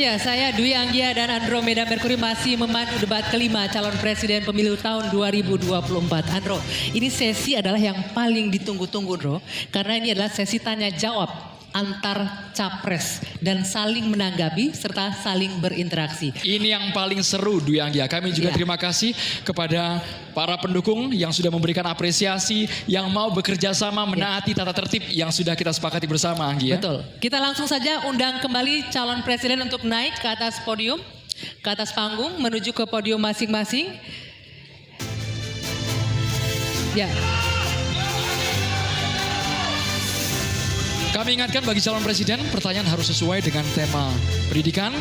Ya, saya Dwi Anggia dan Andromeda Mercury masih memandu debat kelima calon presiden pemilu tahun 2024. Andro, ini sesi adalah yang paling ditunggu-tunggu, Andro, karena ini adalah sesi tanya jawab antar capres dan saling menanggapi serta saling berinteraksi. Ini yang paling seru, Dwi Anggia. Kami juga terima kasih kepada para pendukung yang sudah memberikan apresiasi, yang mau bekerja sama menaati tata tertib yang sudah kita sepakati bersama, Anggia. Betul. Kita langsung saja undang kembali calon presiden untuk naik ke atas podium, ke atas panggung, menuju ke podium masing-masing. Ya. Kami ingatkan bagi calon presiden, pertanyaan harus sesuai dengan tema pendidikan,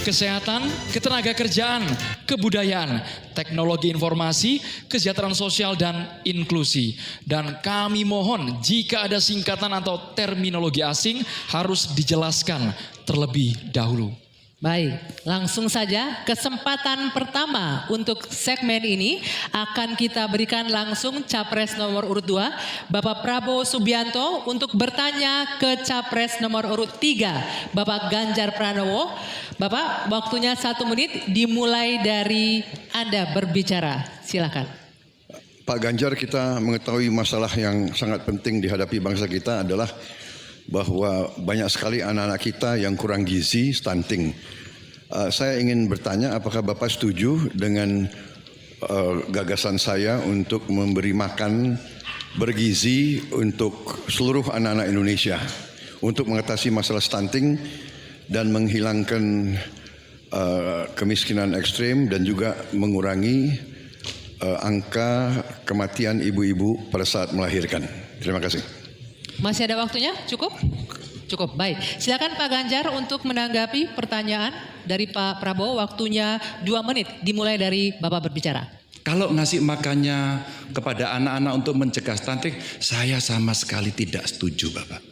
kesehatan, ketenagakerjaan, kebudayaan, teknologi informasi, kesejahteraan sosial, dan inklusi. Dan kami mohon jika ada singkatan atau terminologi asing harus dijelaskan terlebih dahulu. Baik, langsung saja kesempatan pertama untuk segmen ini akan kita berikan langsung capres nomor urut 2, Bapak Prabowo Subianto, untuk bertanya ke capres nomor urut 3, Bapak Ganjar Pranowo. Bapak, waktunya 1 menit dimulai dari Anda berbicara. Silakan. Pak Ganjar, kita mengetahui masalah yang sangat penting dihadapi bangsa kita adalah bahwa banyak sekali anak-anak kita yang kurang gizi, stunting. Saya ingin bertanya, apakah Bapak setuju dengan gagasan saya untuk memberi makan bergizi untuk seluruh anak-anak Indonesia untuk mengatasi masalah stunting dan menghilangkan kemiskinan ekstrim dan juga mengurangi angka kematian ibu-ibu pada saat melahirkan. Terima kasih. Masih ada waktunya? Cukup? Cukup, baik. Silakan Pak Ganjar untuk menanggapi pertanyaan dari Pak Prabowo. Waktunya 2 menit, dimulai dari Bapak berbicara. Kalau ngasih makannya kepada anak-anak untuk mencegah stunting, saya sama sekali tidak setuju, Bapak.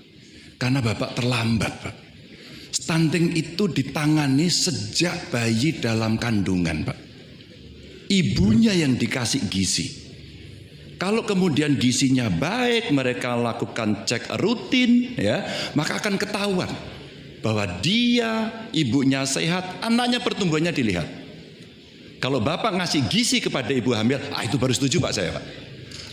Karena Bapak terlambat, Pak. Stunting itu ditangani sejak bayi dalam kandungan, Pak. Ibunya yang dikasih gizi. Kalau kemudian gizinya baik, mereka lakukan cek rutin, ya, maka akan ketahuan bahwa dia, ibunya sehat, anaknya pertumbuhannya dilihat. Kalau Bapak ngasih gizi kepada ibu hamil, itu baru setuju Pak saya, Pak.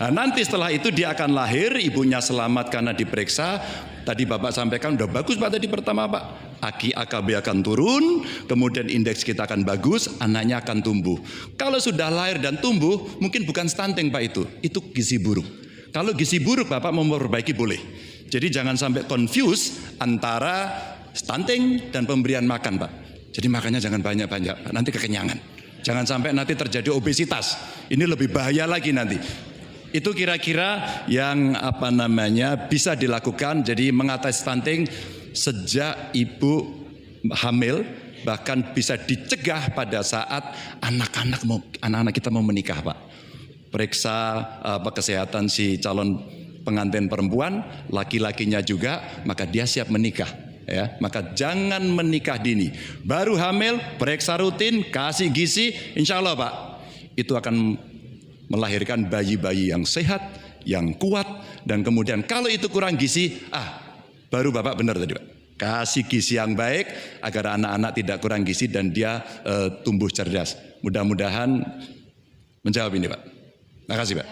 Nah, nanti setelah itu dia akan lahir, ibunya selamat karena diperiksa. Tadi Bapak sampaikan udah bagus Pak tadi pertama Pak. AKB akan turun, kemudian indeks kita akan bagus, anaknya akan tumbuh. Kalau sudah lahir dan tumbuh, mungkin bukan stunting Pak itu gizi buruk. Kalau gizi buruk Bapak mau memperbaiki boleh. Jadi jangan sampai confuse antara stunting dan pemberian makan Pak. Jadi makannya jangan banyak-banyak, nanti kekenyangan. Jangan sampai nanti terjadi obesitas. Ini lebih bahaya lagi nanti. Itu kira-kira yang bisa dilakukan. Jadi mengatasi stunting sejak ibu hamil, bahkan bisa dicegah pada saat anak-anak kita mau menikah, Pak. Periksa kesehatan si calon pengantin perempuan, laki-lakinya juga, maka dia siap menikah. Ya, maka jangan menikah dini. Baru hamil, periksa rutin, kasih gizi, insya Allah Pak, itu akan melahirkan bayi-bayi yang sehat, yang kuat, dan kemudian kalau itu kurang gizi, baru Bapak benar tadi Pak. Kasih gizi yang baik agar anak-anak tidak kurang gizi dan dia tumbuh cerdas. Mudah-mudahan menjawab ini Pak. Terima kasih Pak.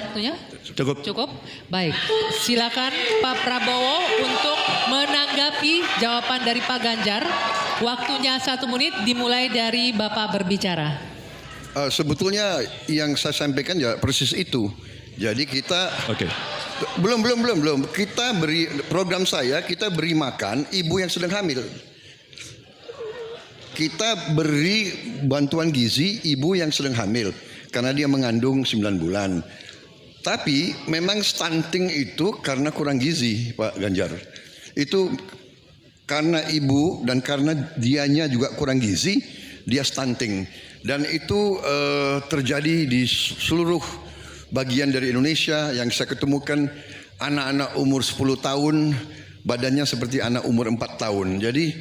Waktunya? Cukup. Cukup? Baik. Silakan Pak Prabowo untuk menanggapi jawaban dari Pak Ganjar. Waktunya 1 menit dimulai dari Bapak berbicara. Sebetulnya yang saya sampaikan ya persis itu. Jadi kita belum. Kita beri program kita beri makan ibu yang sedang hamil. Kita beri bantuan gizi ibu yang sedang hamil karena dia mengandung 9 bulan. Tapi memang stunting itu karena kurang gizi, Pak Ganjar. Itu karena ibu dan karena dianya juga kurang gizi, dia stunting. Dan itu terjadi di seluruh bagian dari Indonesia. Yang saya ketemukan anak-anak umur 10 tahun badannya seperti anak umur 4 tahun. Jadi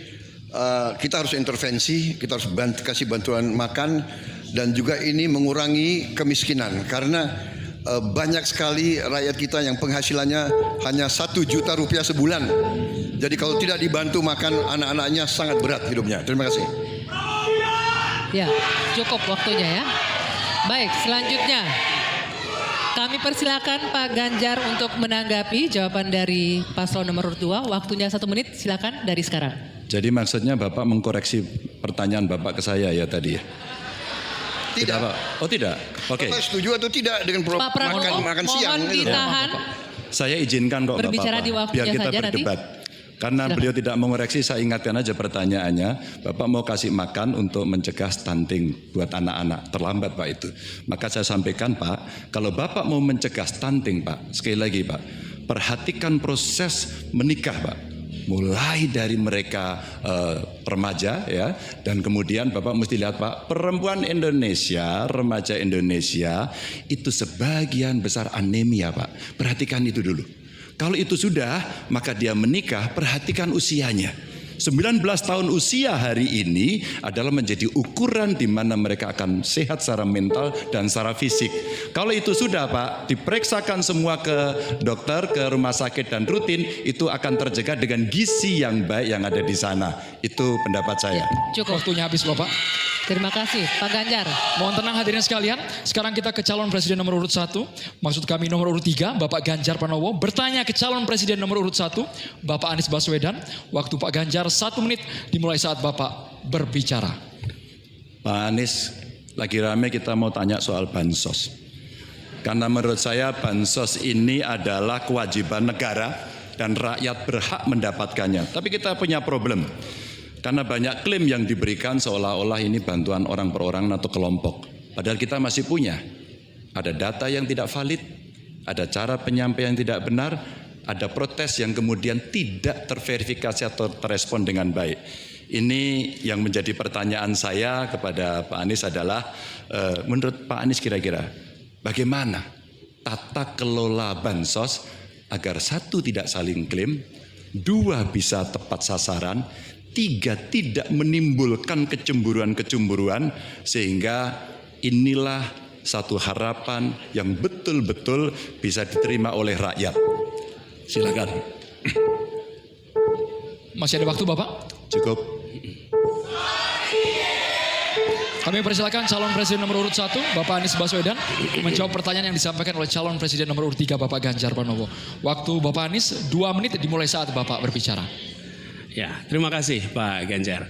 kita harus intervensi, kita harus kasih bantuan makan, dan juga ini mengurangi kemiskinan karena banyak sekali rakyat kita yang penghasilannya hanya 1 juta rupiah sebulan. Jadi kalau tidak dibantu makan anak-anaknya sangat berat hidupnya. Terima kasih. Ya, cukup waktunya ya. Baik, selanjutnya kami persilakan Pak Ganjar untuk menanggapi jawaban dari paslon nomor 2. Waktunya 1 menit, silakan dari sekarang. Jadi maksudnya Bapak mengkoreksi pertanyaan Bapak ke saya ya tadi ya? Tidak. Pak? Oh tidak? Oke. Bapak setuju atau tidak dengan Pak Prabowo, makan siang? mohon itu? ditahan. Saya izinkan kok Berbicara Bapak, di waktunya biar kita saja nanti. berdebat. Karena Silakan. beliau tidak mengoreksi, saya ingatkan aja pertanyaannya. Bapak mau kasih makan untuk mencegah stunting buat anak-anak. Terlambat Pak itu. Maka saya sampaikan Pak, kalau Bapak mau mencegah stunting Pak, sekali lagi Pak, perhatikan proses menikah Pak. Mulai dari mereka remaja ya, dan kemudian Bapak mesti lihat Pak, perempuan Indonesia, remaja Indonesia itu sebagian besar anemia Pak. Perhatikan itu dulu. Kalau itu sudah, maka dia menikah, perhatikan usianya. 19 tahun usia hari ini adalah menjadi ukuran di mana mereka akan sehat secara mental dan secara fisik. Kalau itu sudah Pak, diperiksakan semua ke dokter, ke rumah sakit dan rutin, itu akan terjaga dengan gizi yang baik yang ada di sana. Itu pendapat saya. Cukup. Waktunya habis Bapak. Terima kasih Pak Ganjar. Mohon tenang hadirin sekalian. Sekarang kita ke calon presiden nomor urut 1. Maksud kami nomor urut 3, Bapak Ganjar Pranowo. Bertanya ke calon presiden nomor urut 1, Bapak Anies Baswedan. Waktu Pak Ganjar 1 menit dimulai saat Bapak berbicara. Pak Anies, lagi rame kita mau tanya soal bansos. Karena menurut saya bansos ini adalah kewajiban negara dan rakyat berhak mendapatkannya. Tapi kita punya problem. Karena banyak klaim yang diberikan seolah-olah ini bantuan orang per orang atau kelompok. Padahal kita masih punya. Ada data yang tidak valid, ada cara penyampaian yang tidak benar, ada protes yang kemudian tidak terverifikasi atau terrespon dengan baik. Ini yang menjadi pertanyaan saya kepada Pak Anies adalah, menurut Pak Anies kira-kira bagaimana tata kelola bansos agar 1, tidak saling klaim, 2, bisa tepat sasaran, 3, tidak menimbulkan kecemburuan-kecemburuan, sehingga inilah satu harapan yang betul-betul bisa diterima oleh rakyat. Silakan. Masih ada waktu Bapak? Cukup. Kami persilakan calon presiden nomor urut 1, Bapak Anies Baswedan, menjawab pertanyaan yang disampaikan oleh calon presiden nomor urut 3, Bapak Ganjar Pranowo. Waktu Bapak Anies 2 menit dimulai saat Bapak berbicara. Ya, terima kasih Pak Ganjar.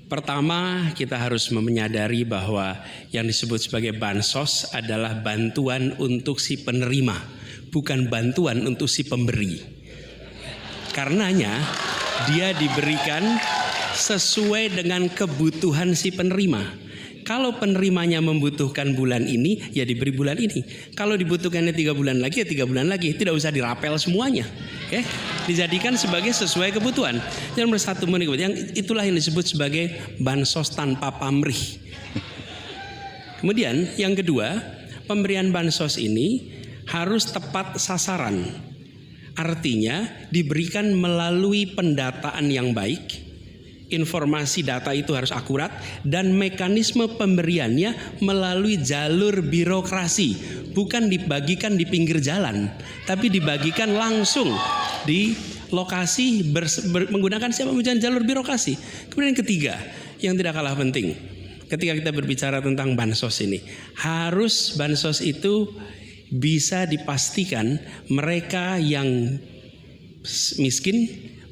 Pertama, kita harus menyadari bahwa yang disebut sebagai bansos adalah bantuan untuk si penerima, bukan bantuan untuk si pemberi. Karenanya, dia diberikan sesuai dengan kebutuhan si penerima. Kalau penerimanya membutuhkan bulan ini, ya diberi bulan ini. Kalau dibutuhkannya 3 bulan lagi, ya 3 bulan lagi. Tidak usah dirapel semuanya. Oke? Dijadikan sebagai sesuai kebutuhan. Yang nomor 1 yang itulah yang disebut sebagai bansos tanpa pamrih. Kemudian yang kedua, pemberian bansos ini harus tepat sasaran. Artinya diberikan melalui pendataan yang baik. Informasi data itu harus akurat dan mekanisme pemberiannya melalui jalur birokrasi, bukan dibagikan di pinggir jalan, tapi dibagikan langsung di lokasi menggunakan jalur birokrasi. Kemudian yang ketiga, yang tidak kalah penting, ketika kita berbicara tentang bansos ini, harus bansos itu bisa dipastikan mereka yang miskin,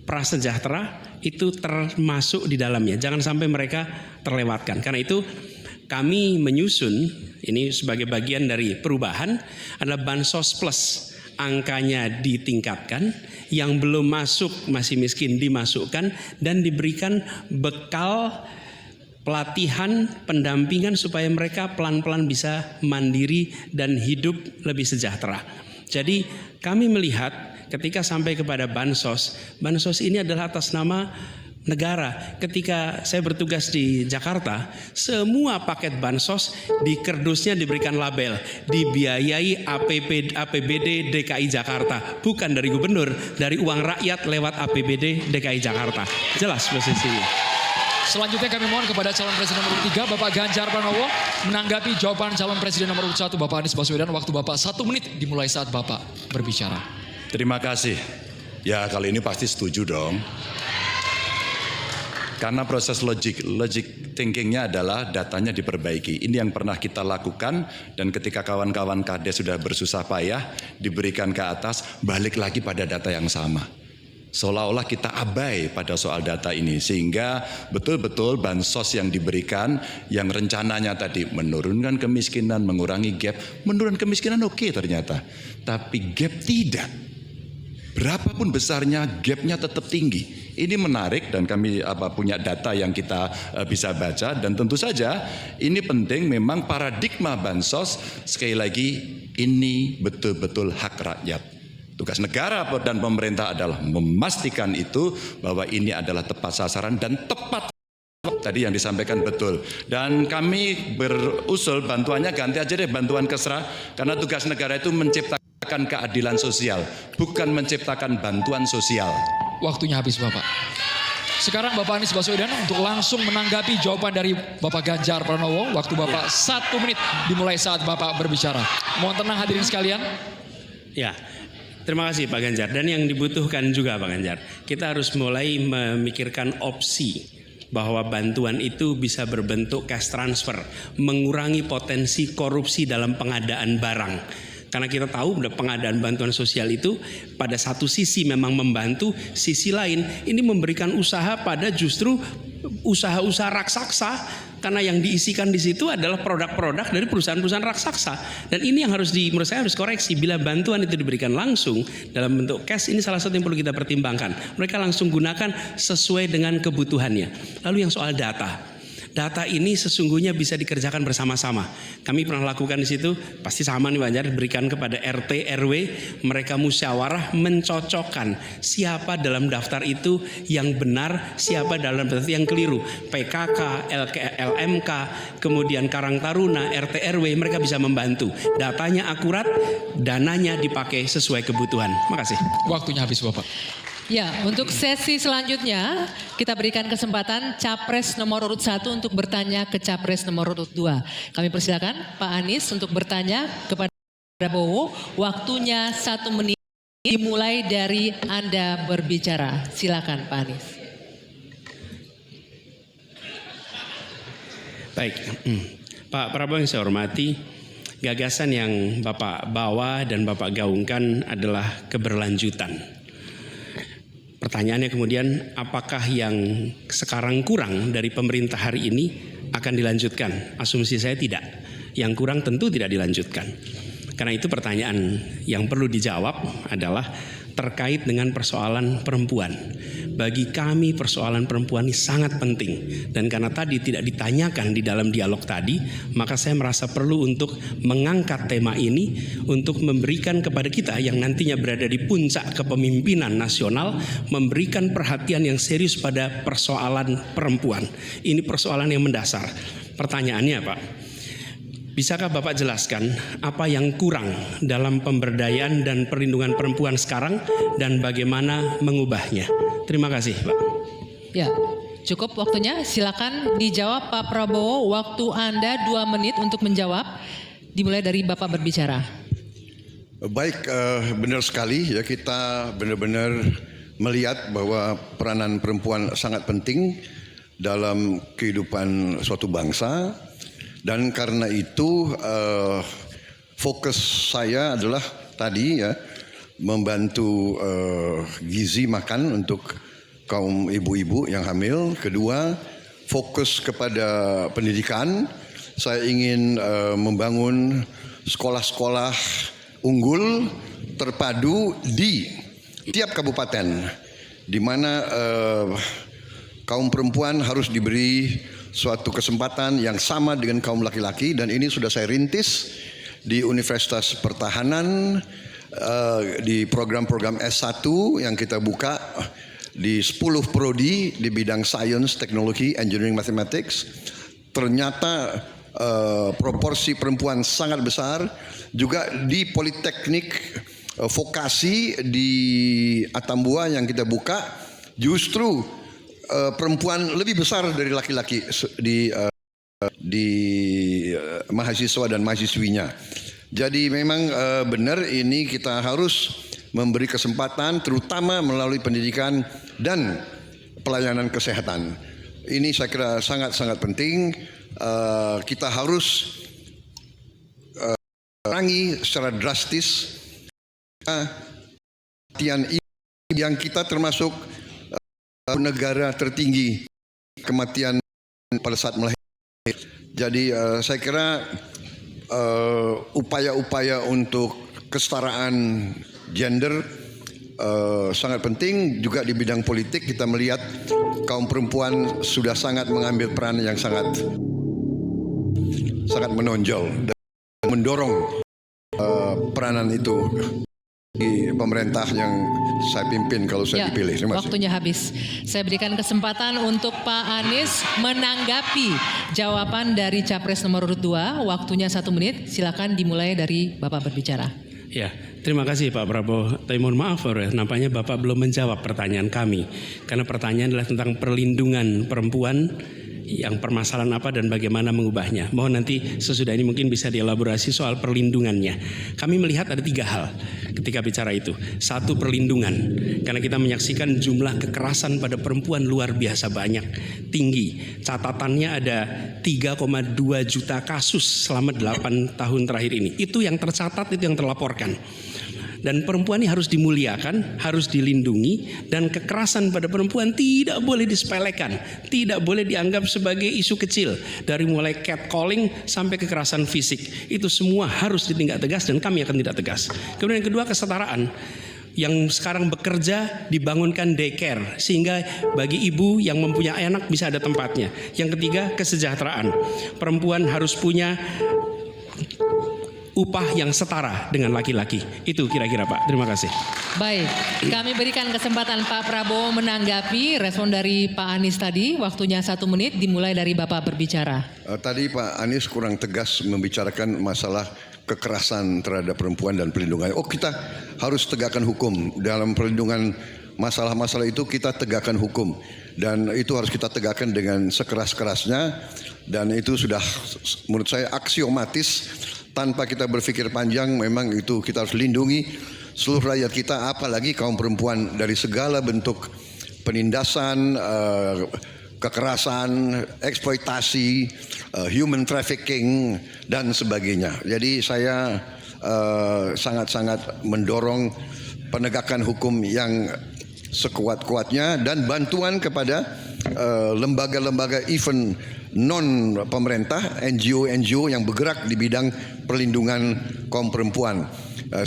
prasejahtera itu termasuk di dalamnya. Jangan sampai mereka terlewatkan. Karena itu kami menyusun ini sebagai bagian dari perubahan adalah Bansos Plus. Angkanya ditingkatkan, yang belum masuk masih miskin dimasukkan dan diberikan bekal pelatihan, pendampingan supaya mereka pelan-pelan bisa mandiri dan hidup lebih sejahtera. Jadi kami melihat ketika sampai kepada bansos ini adalah atas nama negara. Ketika saya bertugas di Jakarta, semua paket bansos di kerdusnya diberikan label dibiayai APBD DKI Jakarta, bukan dari gubernur, dari uang rakyat lewat APBD DKI Jakarta. Jelas posisinya. Selanjutnya kami mohon kepada calon presiden nomor 3, Bapak Ganjar Pranowo, menanggapi jawaban calon presiden nomor 1, Bapak Anies Baswedan. Waktu Bapak 1 menit dimulai saat Bapak berbicara. Terima kasih. Ya kalau ini pasti setuju dong. Karena proses logic thinkingnya adalah datanya diperbaiki. Ini yang pernah kita lakukan, dan ketika kawan-kawan Kades sudah bersusah payah diberikan ke atas, balik lagi pada data yang sama. Seolah-olah kita abai pada soal data ini, sehingga betul-betul bansos yang diberikan yang rencananya tadi menurunkan kemiskinan, mengurangi gap, menurunkan kemiskinan oke ternyata, tapi gap tidak. Berapapun besarnya gapnya tetap tinggi. Ini menarik, dan kami punya data yang kita bisa baca, dan tentu saja ini penting. Memang paradigma bansos sekali lagi ini betul-betul hak rakyat. Tugas negara dan pemerintah adalah memastikan itu, bahwa ini adalah tepat sasaran dan tepat. Tadi yang disampaikan betul, dan kami berusul bantuannya ganti aja deh bantuan kesra, karena tugas negara itu menciptakan keadilan sosial, bukan menciptakan bantuan sosial. Waktunya habis Bapak. Sekarang Bapak Anies Baswedan untuk langsung menanggapi jawaban dari Bapak Ganjar Pranowo. Waktu Bapak 1 menit dimulai saat Bapak berbicara. Mohon tenang hadirin sekalian. Ya, terima kasih Pak Ganjar. Dan yang dibutuhkan juga Pak Ganjar, kita harus mulai memikirkan opsi bahwa bantuan itu bisa berbentuk cash transfer, mengurangi potensi korupsi dalam pengadaan barang. Karena kita tahu pengadaan bantuan sosial itu pada satu sisi memang membantu, sisi lain ini memberikan usaha pada justru usaha-usaha raksasa, karena yang diisikan di situ adalah produk-produk dari perusahaan-perusahaan raksasa. Dan ini yang menurut saya harus koreksi. Bila bantuan itu diberikan langsung dalam bentuk cash, ini salah satu yang perlu kita pertimbangkan. Mereka langsung gunakan sesuai dengan kebutuhannya. Lalu yang soal data. Data ini sesungguhnya bisa dikerjakan bersama-sama. Kami pernah lakukan di situ, pasti sama nih Pak Ganjar, berikan kepada RT, RW, mereka musyawarah mencocokkan siapa dalam daftar itu yang benar, siapa dalam daftar yang keliru. PKK, LMK, kemudian Karang Taruna, RT, RW, mereka bisa membantu. Datanya akurat, dananya dipakai sesuai kebutuhan. Makasih. Waktunya habis Bapak. Ya, untuk sesi selanjutnya kita berikan kesempatan Capres nomor urut 1 untuk bertanya ke Capres nomor urut 2. Kami persilakan Pak Anies untuk bertanya kepada Prabowo. Waktunya 1 menit dimulai dari Anda berbicara. Silakan Pak Anies. Baik, Pak Prabowo yang saya hormati, gagasan yang Bapak bawa dan Bapak gaungkan adalah keberlanjutan. Pertanyaannya kemudian, apakah yang sekarang kurang dari pemerintah hari ini akan dilanjutkan? Asumsi saya tidak. Yang kurang tentu tidak dilanjutkan. Karena itu pertanyaan yang perlu dijawab adalah terkait dengan persoalan perempuan. Bagi kami persoalan perempuan ini sangat penting. Dan karena tadi tidak ditanyakan di dalam dialog tadi, maka saya merasa perlu untuk mengangkat tema ini untuk memberikan kepada kita yang nantinya berada di puncak kepemimpinan nasional, memberikan perhatian yang serius pada persoalan perempuan. Ini persoalan yang mendasar. Pertanyaannya Pak, bisakah Bapak jelaskan apa yang kurang dalam pemberdayaan dan perlindungan perempuan sekarang dan bagaimana mengubahnya? Terima kasih Pak. Ya, cukup waktunya. Silakan dijawab Pak Prabowo. Waktu Anda 2 menit untuk menjawab. Dimulai dari Bapak berbicara. Baik, benar sekali ya, kita benar-benar melihat bahwa peranan perempuan sangat penting dalam kehidupan suatu bangsa. Dan karena itu fokus saya adalah tadi ya, membantu gizi makan untuk kaum ibu-ibu yang hamil. Kedua, fokus kepada pendidikan. Saya ingin membangun sekolah-sekolah unggul terpadu di tiap kabupaten, di mana kaum perempuan harus diberi suatu kesempatan yang sama dengan kaum laki-laki. Dan ini sudah saya rintis di Universitas Pertahanan, di program-program S1 yang kita buka di 10 prodi di bidang Science, Teknologi, Engineering, Mathematics. Ternyata proporsi perempuan sangat besar. Juga di Politeknik Vokasi di Atambua yang kita buka, justru perempuan lebih besar dari laki-laki di mahasiswa dan mahasiswinya. Jadi memang benar ini kita harus memberi kesempatan terutama melalui pendidikan dan pelayanan kesehatan. Ini saya kira sangat-sangat penting. Kita harus kurangi secara drastis kematian yang kita termasuk negara tertinggi kematian pada saat melahirkan. Jadi saya kira upaya-upaya untuk kesetaraan gender sangat penting. Juga di bidang politik kita melihat kaum perempuan sudah sangat mengambil peran yang sangat menonjol dan mendorong peranan itu di pemerintah yang saya pimpin kalau saya dipilih. Terima kasih. Waktunya habis. Saya berikan kesempatan untuk Pak Anies menanggapi jawaban dari Capres nomor urut 2. Waktunya 1 menit. Silakan dimulai dari Bapak berbicara. Ya, terima kasih Pak Prabowo. Tapi mohon maaf, nampaknya Bapak belum menjawab pertanyaan kami. Karena pertanyaan adalah tentang perlindungan perempuan, yang permasalahan apa dan bagaimana mengubahnya. Mohon nanti sesudah ini mungkin bisa dielaborasi soal perlindungannya. Kami melihat ada 3 hal ketika bicara itu. 1, perlindungan. Karena kita menyaksikan jumlah kekerasan pada perempuan luar biasa banyak, tinggi. Catatannya ada 3,2 juta kasus selama 8 tahun terakhir ini. Itu yang tercatat, itu yang terlaporkan. Dan perempuan ini harus dimuliakan, harus dilindungi, dan kekerasan pada perempuan tidak boleh disepelekan, tidak boleh dianggap sebagai isu kecil. Dari mulai catcalling sampai kekerasan fisik, itu semua harus ditindak tegas dan kami akan tindak tegas. Kemudian yang kedua, kesetaraan. Yang sekarang bekerja dibangunkan daycare sehingga bagi ibu yang mempunyai anak bisa ada tempatnya. Yang ketiga, kesejahteraan. Perempuan harus punya upah yang setara dengan laki-laki. Itu kira-kira Pak. Terima kasih. Baik, kami berikan kesempatan Pak Prabowo menanggapi respon dari Pak Anies tadi. Waktunya 1 menit, dimulai dari Bapak berbicara. Tadi Pak Anies kurang tegas membicarakan masalah kekerasan terhadap perempuan dan perlindungan. Kita harus tegakkan hukum. Dalam perlindungan masalah-masalah itu kita tegakkan hukum. Dan itu harus kita tegakkan dengan sekeras-kerasnya. Dan itu sudah menurut saya aksiomatis. Tanpa kita berpikir panjang, memang itu kita harus lindungi seluruh rakyat kita, apalagi kaum perempuan dari segala bentuk penindasan, kekerasan, eksploitasi, human trafficking, dan sebagainya. Jadi saya sangat-sangat mendorong penegakan hukum yang sekuat-kuatnya dan bantuan kepada lembaga-lembaga event non pemerintah, NGO yang bergerak di bidang perlindungan kaum perempuan.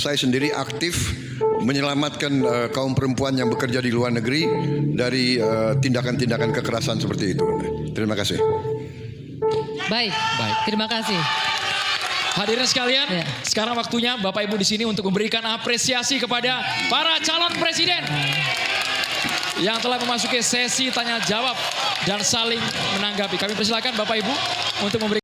Saya sendiri aktif menyelamatkan kaum perempuan yang bekerja di luar negeri dari tindakan-tindakan kekerasan seperti itu. Terima kasih. Baik. Terima kasih. Hadirin sekalian, sekarang waktunya Bapak Ibu di sini untuk memberikan apresiasi kepada para calon presiden yang telah memasuki sesi tanya jawab dan saling menanggapi. Kami persilakan Bapak Ibu untuk memberikan